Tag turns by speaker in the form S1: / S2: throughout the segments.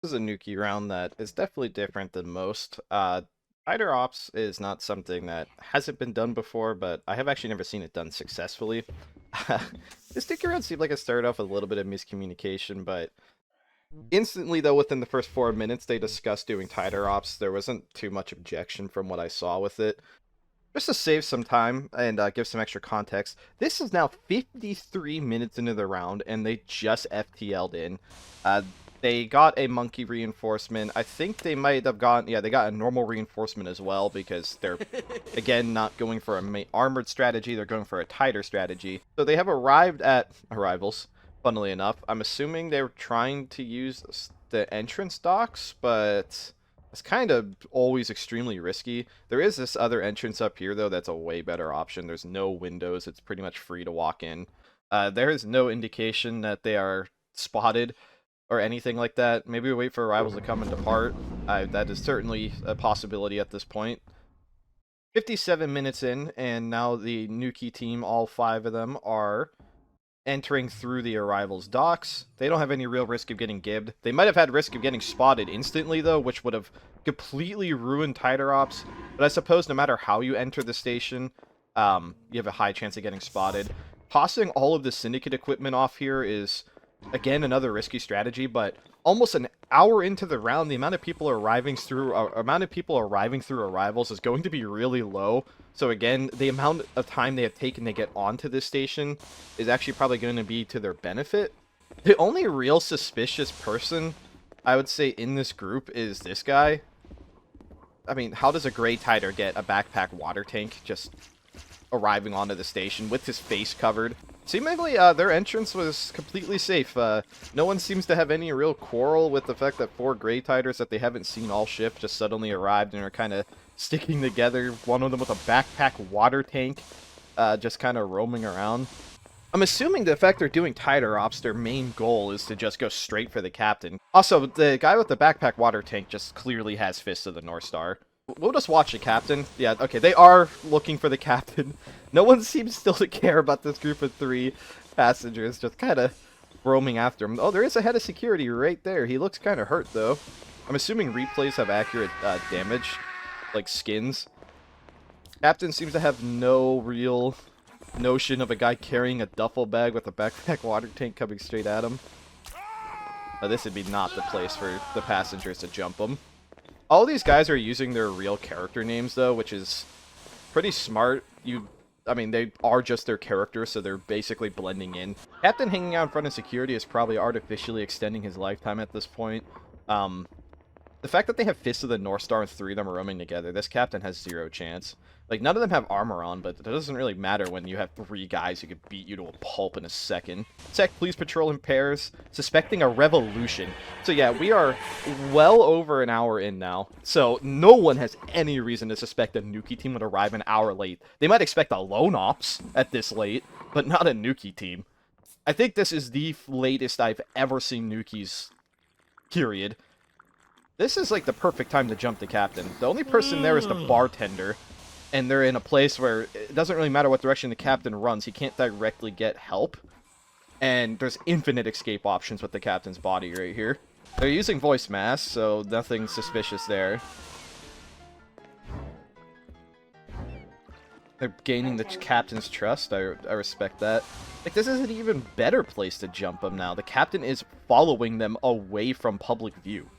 S1: This is a Nukie round that is definitely different than most. Fighter Ops is not something that hasn't been done before, but I have actually never seen it done successfully. This Nukie round seemed like it started off with a little bit of miscommunication, but instantly, though, within the first 4 minutes they discussed doing Tighter Ops, there wasn't too much objection from what I saw with it. Just to save some time and give some extra context, this is now 53 minutes into the round, and they just FTL'd in. Uh, they got a monkey reinforcement. I think they might have gotten, yeah, they got a normal reinforcement as well, because they're, again, not going for a armored strategy, they're going for a tighter strategy. So they have arrived at arrivals, funnily enough. I'm assuming they're trying to use the entrance docks, but it's kind of always extremely risky. There is this other entrance up here, though, that's a way better option. There's no windows. It's pretty much free to walk in. There is no indication that they are spotted or anything like that. Maybe we wait for arrivals to come and depart. That is certainly a possibility at this point. 57 minutes in, and now the Nukie team, all 5 of them, are entering through the arrivals docks. They don't have any real risk of getting gibbed. They might have had risk of getting spotted instantly, though, which would have completely ruined Tighter Ops. But I suppose no matter how you enter the station, you have a high chance of getting spotted. Tossing all of the Syndicate equipment off here is, again, another risky strategy, but almost an hour into the round, the amount of people arriving through arrivals is going to be really low. So again, the amount of time they have taken to get onto this station is actually probably going to be to their benefit. The only real suspicious person, I would say, in this group is this guy. I mean, how does a Grey Tighter get a backpack water tank just arriving onto the station with his face covered? Seemingly, their entrance was completely safe. No one seems to have any real quarrel with the fact that 4 Grey Tigers that they haven't seen all shift just suddenly arrived and are kind of sticking together. One of them with a backpack water tank, just kind of roaming around. I'm assuming the fact they're doing Tighter Ops, their main goal is to just go straight for the captain. Also, the guy with the backpack water tank just clearly has Fists of the North Star. We'll just watch the captain. Yeah, okay, they are looking for the captain. No one seems still to care about this group of 3 passengers, just kind of roaming after him. Oh, there is a head of security right there. He looks kind of hurt, though. I'm assuming replays have accurate damage, like skins. Captain seems to have no real notion of a guy carrying a duffel bag with a backpack water tank coming straight at him. This would be not the place for the passengers to jump him. All these guys are using their real character names, though, which is pretty smart. I mean, they are just their characters, so they're basically blending in. Captain hanging out in front of security is probably artificially extending his lifetime at this point. The fact that they have Fists of the North Star and 3 of them are roaming together, this captain has 0 chance. Like, none of them have armor on, but it doesn't really matter when you have 3 guys who could beat you to a pulp in a second. Sec, please patrol in pairs, suspecting a revolution. So yeah, we are well over an hour in now, so no one has any reason to suspect a Nukie team would arrive an hour late. They might expect a lone ops at this late, but not a Nukie team. I think this is the latest I've ever seen Nukies, period. This is like the perfect time to jump the captain. The only person there is the bartender, and they're in a place where it doesn't really matter what direction the captain runs. He can't directly get help, and there's infinite escape options with the captain's body right here. They're using voice masks, so nothing suspicious there. They're gaining the captain's trust. I respect that. Like, this is an even better place to jump them now. The captain is following them away from public view,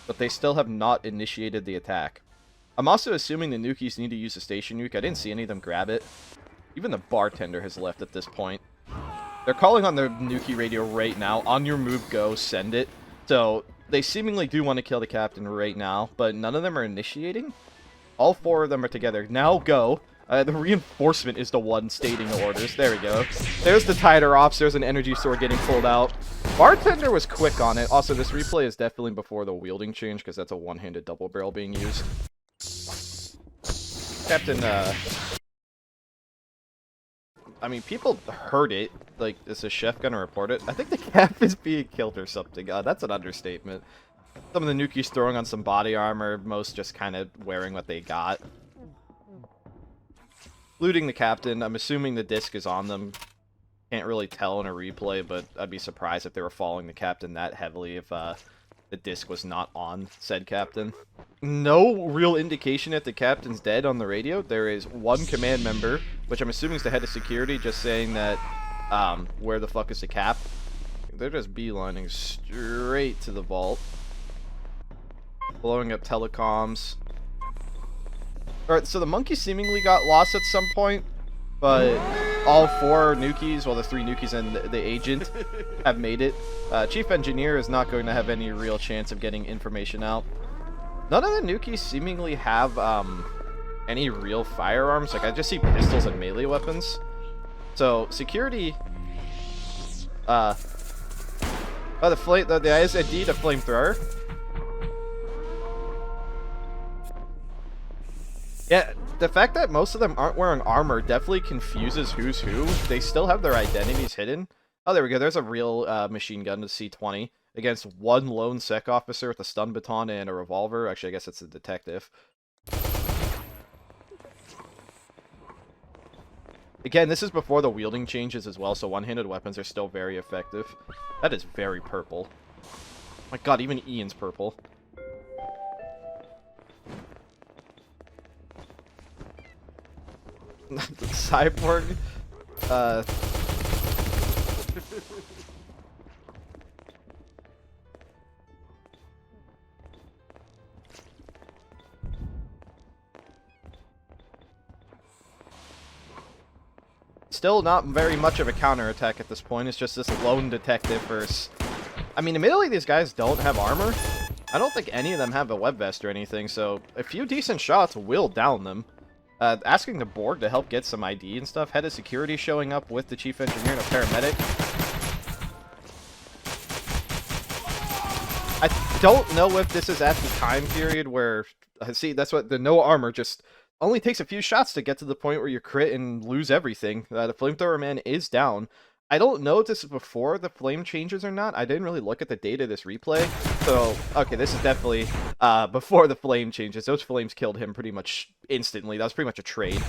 S1: but they still have not initiated the attack. I'm also assuming the Nukies need to use a station nuke. I didn't see any of them grab it. Even the bartender has left at this point. They're calling on their Nukie radio right now. On your move, go, send it. So, they seemingly do want to kill the captain right now, but none of them are initiating. All 4 of them are together. Now go. The reinforcement is the one stating the orders. There we go. There's the Tighter Ops. There's an energy sword getting pulled out. Bartender was quick on it. Also, this replay is definitely before the wielding change, because that's a one-handed double barrel being used. Captain, I mean, people heard it. Like, is the chef gonna report it? I think the cap is being killed or something. That's an understatement. Some of the Nukies throwing on some body armor, most just kind of wearing what they got. Looting the captain. I'm assuming the disc is on them. Can't really tell in a replay, but I'd be surprised if they were following the captain that heavily if the disc was not on said captain. No real indication that the captain's dead on the radio. There is one command member, which I'm assuming is the head of security, just saying that, where the fuck is the cap? They're just beelining straight to the vault. Blowing up telecoms. Alright, so the monkey seemingly got lost at some point, but all 4 Nukies, well, the 3 Nukies and the agent, have made it. Chief Engineer is not going to have any real chance of getting information out. None of the Nukies seemingly have any real firearms. Like, I just see pistols and melee weapons. So, security... oh, the ISD, the flamethrower. Yeah, the fact that most of them aren't wearing armor definitely confuses who's who. They still have their identities hidden. Oh, there we go. There's a real machine gun to C20 against one lone sec officer with a stun baton and a revolver. Actually, I guess it's a detective. Again, this is before the wielding changes as well, so one-handed weapons are still very effective. That is very purple. My god, even Ian's purple. The cyborg, still not very much of a counterattack at this point. It's just this lone detective versus... I mean, admittedly, these guys don't have armor. I don't think any of them have a web vest or anything, so a few decent shots will down them. Asking the Borg to help get some ID and stuff. Head of security showing up with the chief engineer and a paramedic. I don't know if this is at the time period where... See, that's what the no armor just only takes a few shots to get to the point where you crit and lose everything. The flamethrower man is down. I don't know if this is before the flame changes or not. I didn't really look at the data of this replay. So, okay, this is definitely before the flame changes. Those flames killed him pretty much instantly. That was pretty much a trade.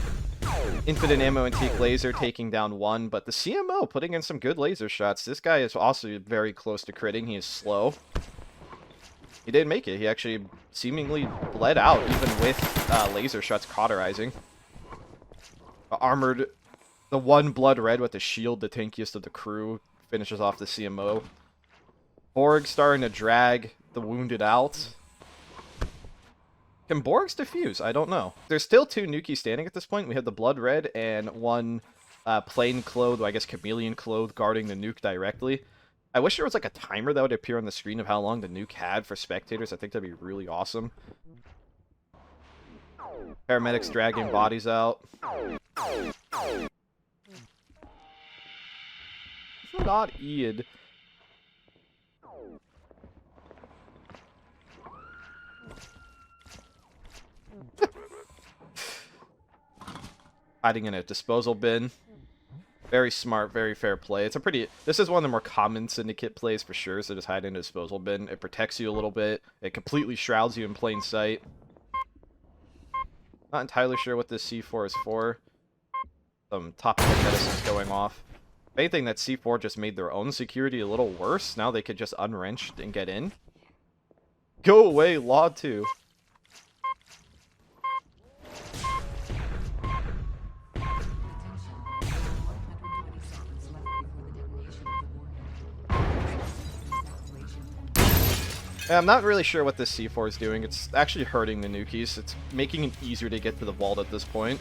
S1: Infinite ammo antique laser taking down 1, but the CMO putting in some good laser shots. This guy is also very close to critting. He is slow. He didn't make it. He actually seemingly bled out, even with laser shots cauterizing. Armored... The one blood red with the shield, the tankiest of the crew, finishes off the CMO. Borg starting to drag the wounded out. Can Borgs defuse? I don't know. There's still 2 Nukie standing at this point. We have the blood red and one plain clothed, I guess chameleon clothed, guarding the nuke directly. I wish there was like a timer that would appear on the screen of how long the nuke had for spectators. I think that'd be really awesome. Paramedics dragging bodies out. Not Ian. Hiding in a disposal bin. Very smart, very fair play. It's a pretty... This is one of the more common Syndicate plays for sure, so just hide in a disposal bin. It protects you a little bit. It completely shrouds you in plain sight. Not entirely sure what this C4 is for. Some topical medicines going off. If anything, that C4 just made their own security a little worse. Now they could just unwrench and get in. Go away, Law 2. Yeah, I'm not really sure what this C4 is doing. It's actually hurting the Nukies. It's making it easier to get to the vault at this point.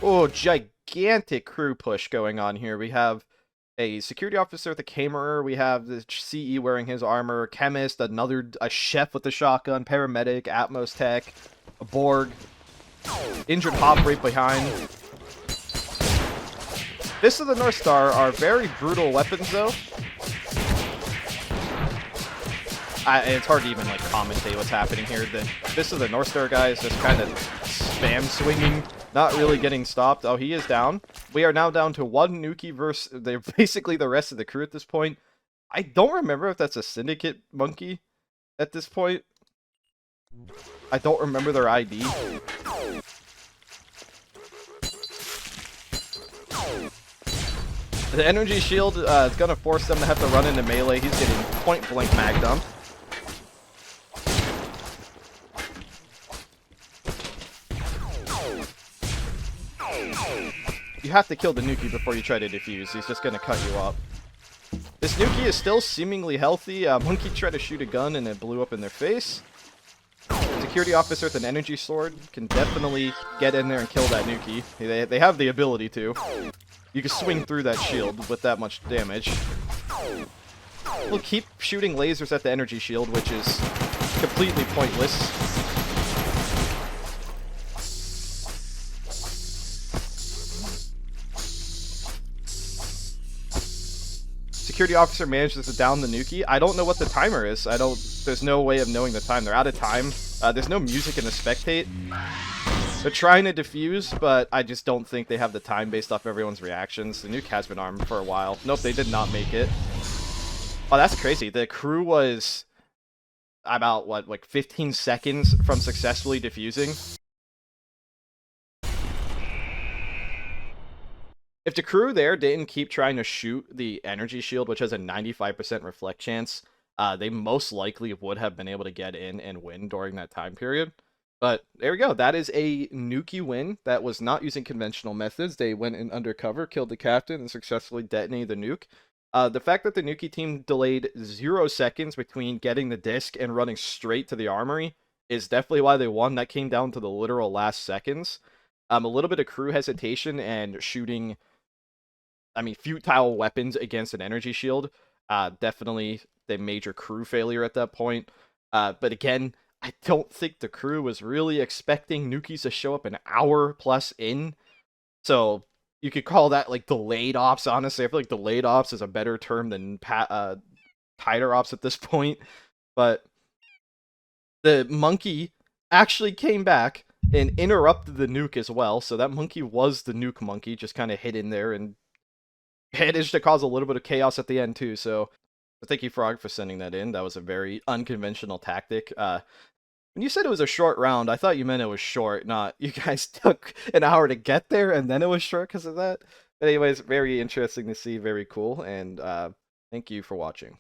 S1: Oh, gigantic crew push going on here. We have a security officer with a camera. We have the CE wearing his armor, chemist, a chef with a shotgun, paramedic, Atmos tech, a Borg, injured Hop right behind. Fists of the North Star are very brutal weapons, though. It's hard to even like commentate what's happening here. The Fists of the North Star guy is just kind of spam swinging. Not really getting stopped. Oh, he is down. We are now down to 1 Nukie versus basically the rest of the crew at this point. I don't remember if that's a Syndicate monkey at this point. I don't remember their ID. The energy shield is going to force them to have to run into melee. He's getting point-blank mag dumped. You have to kill the Nukie before you try to defuse. He's just going to cut you up. This Nukie is still seemingly healthy. Monkey tried to shoot a gun and it blew up in their face. Security officer with an energy sword can definitely get in there and kill that Nukie. They have the ability to. You can swing through that shield with that much damage. We'll keep shooting lasers at the energy shield, which is completely pointless. Security officer manages to down the Nukie. I don't know what the timer is. There's no way of knowing the time. They're out of time. There's no music in the spectate. They're trying to defuse, but I just don't think they have the time based off everyone's reactions. The Nuke has been armed for a while. Nope, they did not make it. Oh, that's crazy. The crew was about, what, like 15 seconds from successfully defusing? If the crew there didn't keep trying to shoot the energy shield, which has a 95% reflect chance, they most likely would have been able to get in and win during that time period. But there we go. That is a Nukie win that was not using conventional methods. They went in undercover, killed the captain, and successfully detonated the nuke. The fact that the Nukie team delayed 0 seconds between getting the disc and running straight to the armory is definitely why they won. That came down to the literal last seconds. A little bit of crew hesitation and shooting, futile weapons against an energy shield. Definitely the major crew failure at that point. But again, I don't think the crew was really expecting Nukies to show up an hour plus in. So you could call that like delayed ops, honestly. I feel like delayed ops is a better term than tighter ops at this point. But the monkey actually came back and interrupted the nuke as well. So that monkey was the nuke monkey, just kind of hid in there and managed to cause a little bit of chaos at the end too. So thank you, Frog, for sending that in. That was a very unconventional tactic. When you said it was a short round, I thought you meant it was short, not you guys took an hour to get there and then it was short because of that. But anyways, very interesting to see, very cool, and thank you for watching.